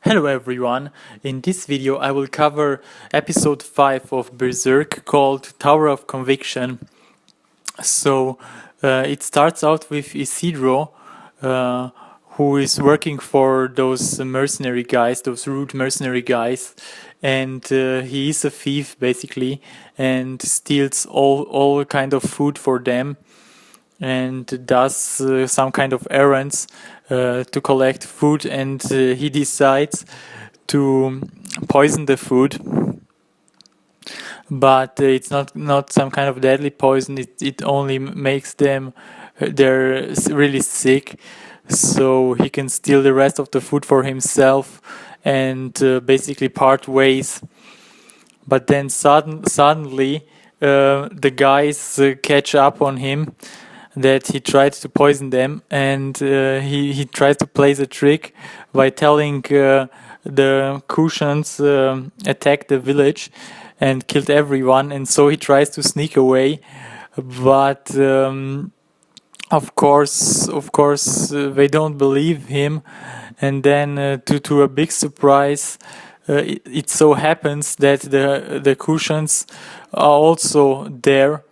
Hello everyone, in this video I will cover episode 5 of Berserk called Tower of Conviction. So it starts out with Isidro, who is working for those mercenary guys, those rude mercenary guys, and he is a thief basically and steals all kind of food for them and does some kind of errands to collect food, and he decides to poison the food, but it's not some kind of deadly poison. It only makes them they're really sick, so he can steal the rest of the food for himself and basically part ways. But then suddenly the guys catch up on him that he tried to poison them, and he tries to play the trick by telling the Kushans attacked the village and killed everyone, and so he tries to sneak away, but of course they don't believe him, and then to a big surprise it so happens that the Kushans are also there.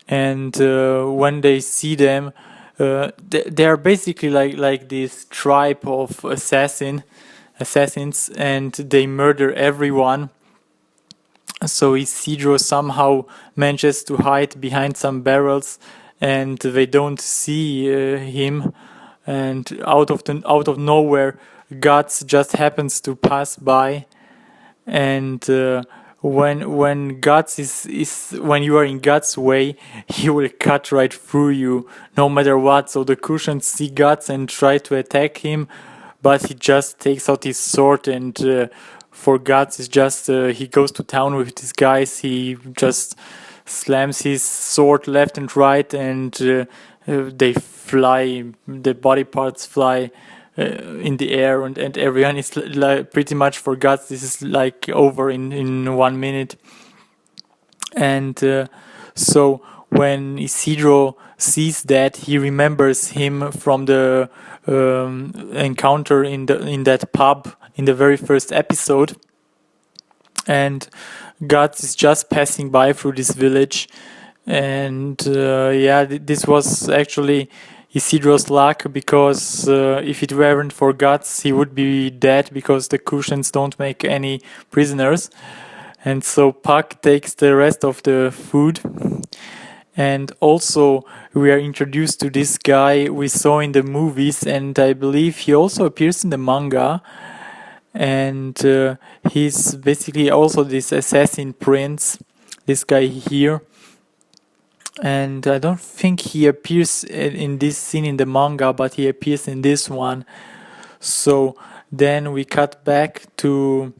And when they see them, they are basically like this tribe of assassins, and they murder everyone. So Isidro somehow manages to hide behind some barrels, and they don't see him. And out of nowhere, Guts just happens to pass by, and when Guts is when you are in Guts' way, he will cut right through you no matter what. So the Kushans see Guts and try to attack him, but he just takes out his sword, and for Guts it's just he goes to town with these guys. He just slams his sword left and right, and they fly, the body parts fly in the air, and everyone is like pretty much for Guts. This is like over in 1 minute. And so when Isidro sees that, he remembers him from the encounter in that pub in the very first episode, and Guts is just passing by through this village, and this was actually Isidro's luck, because if it weren't for Guts, he would be dead, because the Kushans don't make any prisoners. And so Puck takes the rest of the food. And also we are introduced to this guy we saw in the movies, and I believe he also appears in the manga. And he's basically also this assassin prince, this guy here. And I don't think he appears in this scene in the manga, but he appears in this one. So then we cut back to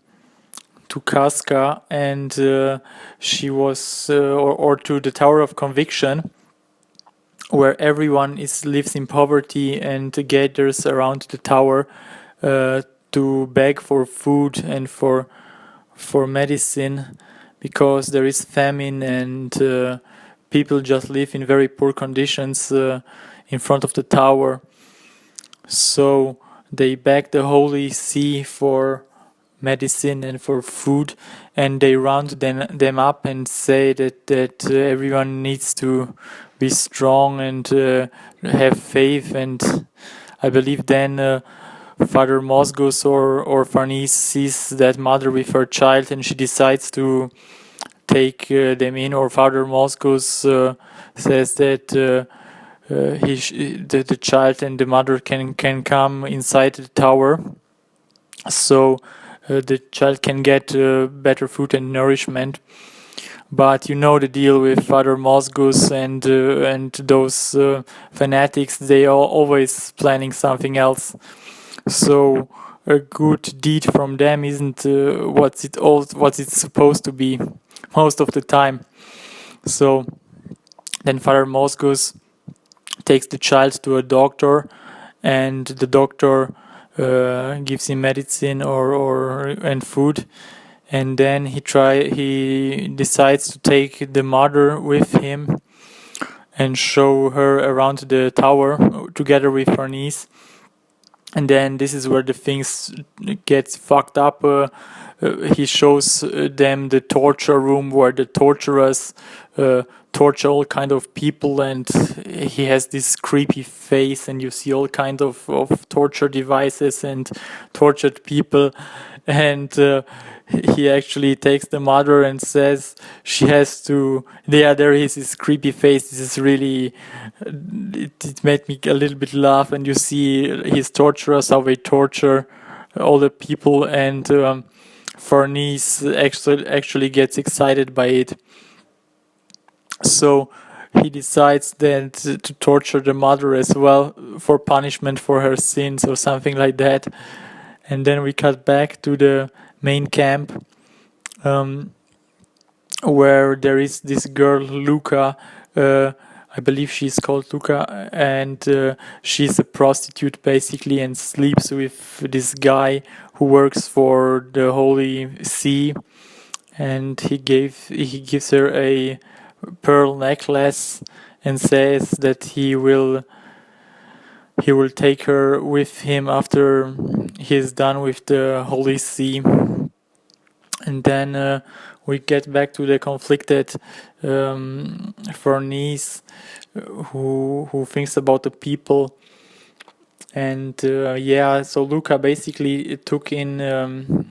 Casca, and she was or to the Tower of Conviction, where everyone lives in poverty and gathers around the tower to beg for food and for medicine, because there is famine, and people just live in very poor conditions in front of the tower. So they beg the Holy See for medicine and for food, and they round them up and say that everyone needs to be strong and have faith. And I believe then Father Mosgus or Farnese sees that mother with her child, and she decides to take them in, or Father Mosgus says that the child and the mother can come inside the tower, so the child can get better food and nourishment. But you know the deal with Father Mosgus and those fanatics, they are always planning something else. So a good deed from them isn't what it's supposed to be most of the time. So then Father Mosgus takes the child to a doctor, and the doctor gives him medicine and food, and then he decides to take the mother with him and show her around the tower together with her niece. And then this is where the things get fucked up. He shows them the torture room where the torturers torture all kind of people, and he has this creepy face, and you see all kind of torture devices and tortured people. And he actually takes the mother and says she has to. There is his creepy face. This is really. It made me a little bit laugh, and you see his torturers how they torture all the people, and Farnese actually gets excited by it. So he decides then to torture the mother as well for punishment for her sins or something like that. And then we cut back to the main camp, where there is this girl, Luca. I believe she's called Luca, and she's a prostitute basically, and sleeps with this guy who works for the Holy See, and he gives her a pearl necklace and says that he will take her with him after he's done with the Holy See. And then we get back to the conflicted Farnese, who thinks about the people. And so Luca basically took in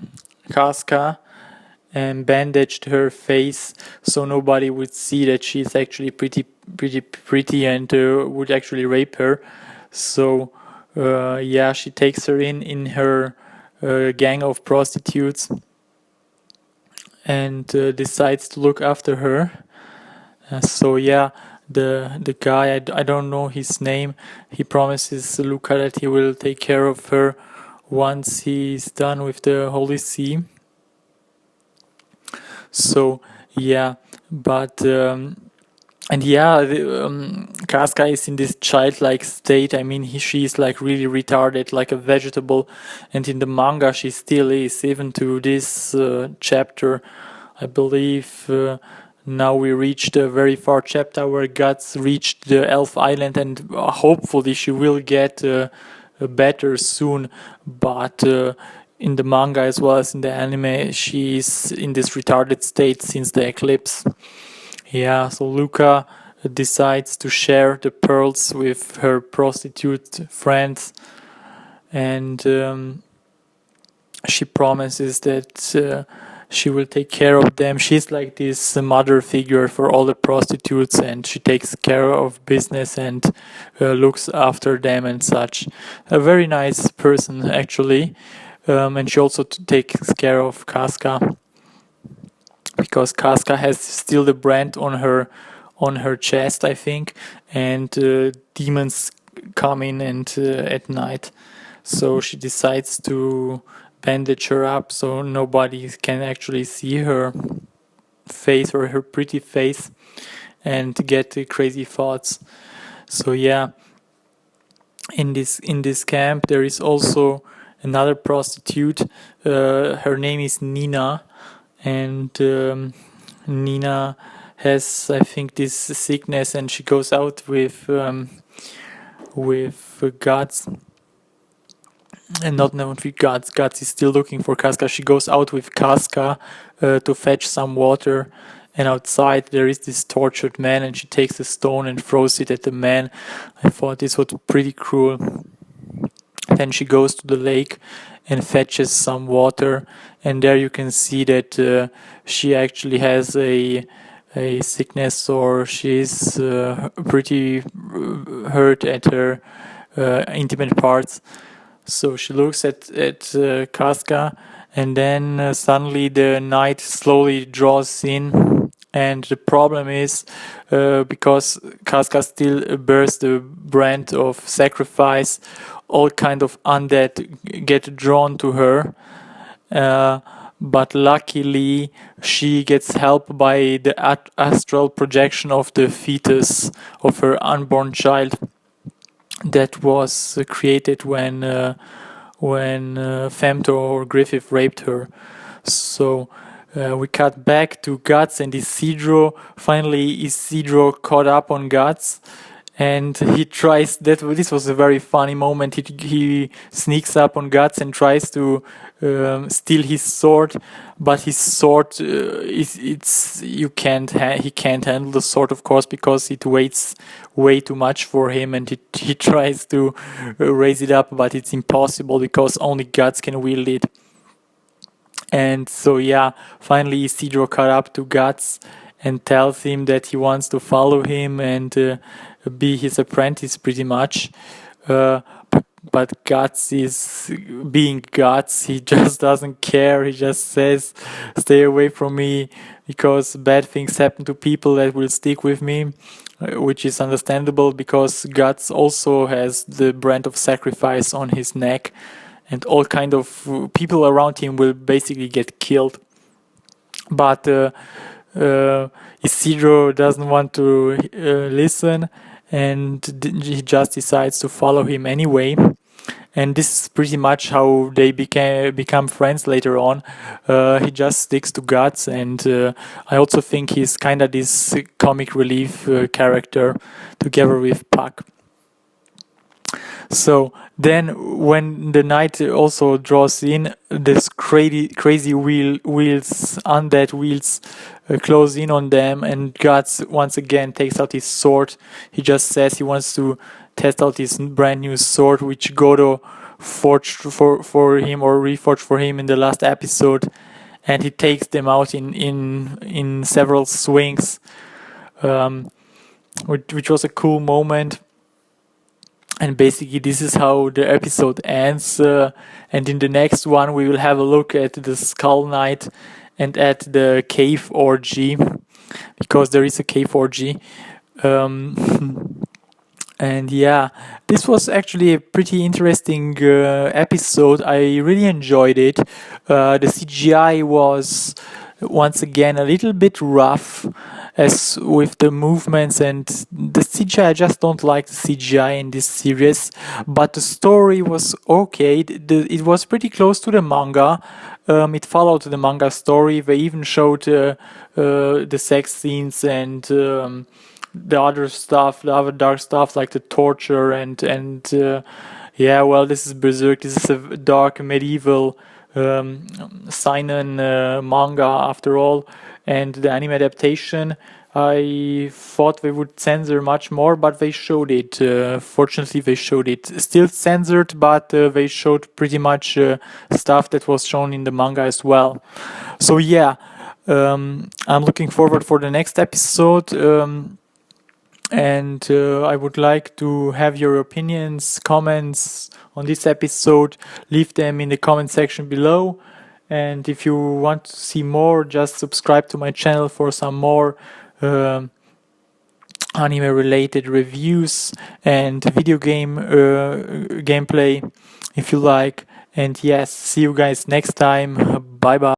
Casca and bandaged her face so nobody would see that she's actually pretty and would actually rape her. So she takes her in her gang of prostitutes and decides to look after her. The guy, I don't know his name, he promises Luca that he will take care of her once he's done with the Holy See. So Casca is in this childlike state. I mean, she's like really retarded, like a vegetable, and in the manga she still is, even to this chapter. I believe now we reached a very far chapter where Guts reached the Elf Island, and hopefully she will get better soon. But in the manga as well as in the anime, she's in this retarded state since the eclipse. So Luca decides to share the pearls with her prostitute friends, and she promises that she will take care of them. She's like this mother figure for all the prostitutes, and she takes care of business and looks after them and such. A very nice person, actually. And she also takes care of Casca, because Casca has still the brand on her chest, I think, and demons come in and at night. So she decides to bandage her up so nobody can actually see her face or her pretty face and get crazy thoughts. So in this camp there is also another prostitute. Her name is Nina, and Nina has, I think, this sickness, and she goes out with Guts. And not with Guts. Guts is still looking for Casca. She goes out with Casca to fetch some water, and outside there is this tortured man, and she takes a stone and throws it at the man. I thought this was pretty cruel. Then she goes to the lake and fetches some water, and there you can see that she actually has a sickness, or she's pretty hurt at her intimate parts. So she looks at Casca, and then suddenly the night slowly draws in. And the problem is, because Casca still bears the brand of sacrifice, all kind of undead get drawn to her. But luckily, she gets help by the astral projection of the fetus of her unborn child that was created when Femto or Griffith raped her. So we cut back to Guts and Isidro. Finally, Isidro caught up on Guts, and he tries that. This was a very funny moment. He sneaks up on Guts and tries to steal his sword, but his sword he can't handle the sword, of course, because it weighs way too much for him, and he tries to raise it up, but it's impossible because only Guts can wield it. And so yeah, finally Isidro caught up to Guts and tells him that he wants to follow him and be his apprentice pretty much. But Guts is being Guts. He just doesn't care. He just says, stay away from me because bad things happen to people that will stick with me, which is understandable because Guts also has the brand of sacrifice on his neck, and all kind of people around him will basically get killed. But Isidro doesn't want to listen, and he just decides to follow him anyway. And this is pretty much how they become friends later on. He just sticks to Guts, and I also think he's kind of this comic relief character together with Puck. So then when the night also draws in, this crazy wheels, undead wheels, close in on them, and Guts once again takes out his sword. He just says he wants to test out his brand new sword, which Godo forged for him or reforged for him in the last episode, and he takes them out in several swings, which was a cool moment. And basically this is how the episode ends, and in the next one we will have a look at the Skull Knight and at the cave orgy, because there is a cave orgy. And yeah, this was actually a pretty interesting episode. I really enjoyed it. The CGI was once again a little bit rough, as with the movements, and the CGI, I just don't like the CGI in this series, but the story was okay. It was pretty close to the manga. It followed the manga story. They even showed the sex scenes and the other stuff, the other dark stuff like the torture and yeah, well, this is Berserk. This is a dark medieval seinen manga after all, and the anime adaptation, I thought they would censor much more, but they showed it. Fortunately, they showed it. Still censored, but they showed pretty much stuff that was shown in the manga as well. So yeah, I'm looking forward for the next episode. And I would like to have your opinions, comments on this episode. Leave them in the comment section below. And if you want to see more, just subscribe to my channel for some more anime related reviews and video game gameplay if you like. And yes, see you guys next time. Bye bye.